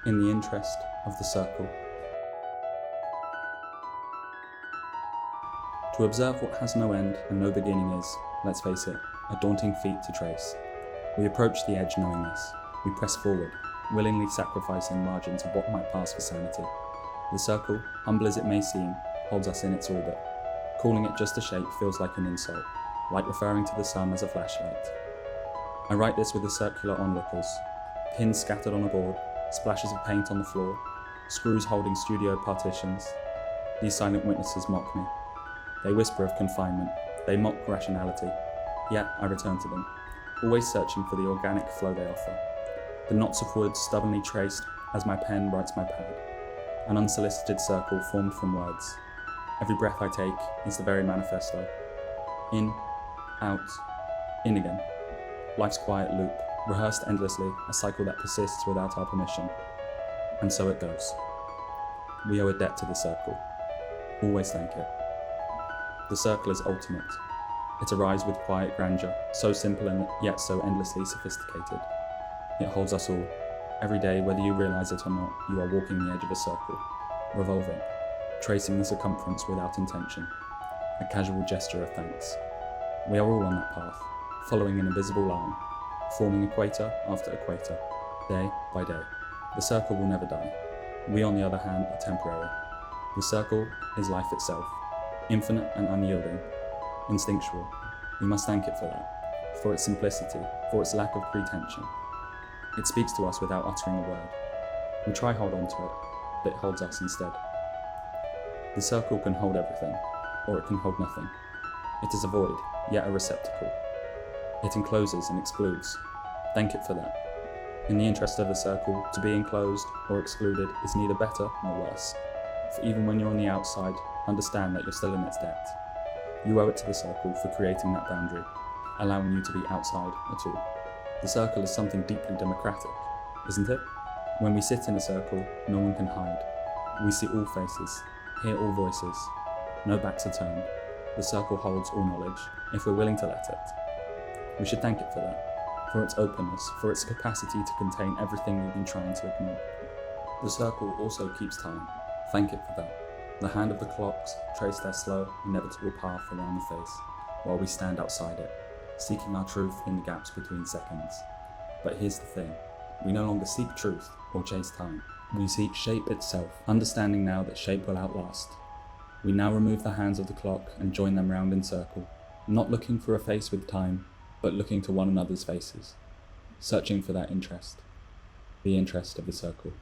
in the interest of the circle. To observe what has no end and no beginning is, let's face it, a daunting feat to trace. We approach the edge knowing this. We press forward, willingly sacrificing margins of what might pass for sanity. The circle, humble as it may seem, holds us in its orbit. Calling it just a shape feels like an insult, like referring to the sun as a flashlight. I write this with the circular onlookers, pins scattered on a board, splashes of paint on the floor, screws holding studio partitions. These silent witnesses mock me. They whisper of confinement, they mock rationality, yet I return to them, always searching for the organic flow they offer. The knots of wood stubbornly traced as my pen writes my pad, an unsolicited circle formed from words. Every breath I take is the very manifesto. In, out, in again. Life's quiet loop, rehearsed endlessly, a cycle that persists without our permission. And so it goes. We owe a debt to the circle. Always thank it. The circle is ultimate. It arrives with quiet grandeur, so simple and yet so endlessly sophisticated. It holds us all. Every day, whether you realize it or not, you are walking the edge of a circle, revolving, tracing the circumference without intention, a casual gesture of thanks. We are all on that path, following an invisible line, forming equator after equator, day by day. The circle will never die. We, on the other hand, are temporary. The circle is life itself, infinite and unyielding, instinctual. We must thank it for that, for its simplicity, for its lack of pretension. It speaks to us without uttering a word. We try hold on to it, but it holds us instead. The circle can hold everything, or it can hold nothing. It is a void, yet a receptacle. It encloses and excludes. Thank it for that. In the interest of the circle, to be enclosed or excluded is neither better nor worse. For even when you're on the outside, understand that you're still in its depth. You owe it to the circle for creating that boundary, allowing you to be outside at all. The circle is something deeply democratic, isn't it? When we sit in a circle, no one can hide. We see all faces, hear all voices. No backs are turned. The circle holds all knowledge, if we're willing to let it. We should thank it for that, for its openness, for its capacity to contain everything we've been trying to ignore. The circle also keeps time. Thank it for that. The hand of the clocks trace their slow, inevitable path around the face, while we stand outside it, seeking our truth in the gaps between seconds. But here's the thing, we no longer seek truth or chase time. We seek shape itself, understanding now that shape will outlast. We now remove the hands of the clock and join them round in circle, not looking for a face with time, but looking to one another's faces, searching for that interest, the interest of the circle.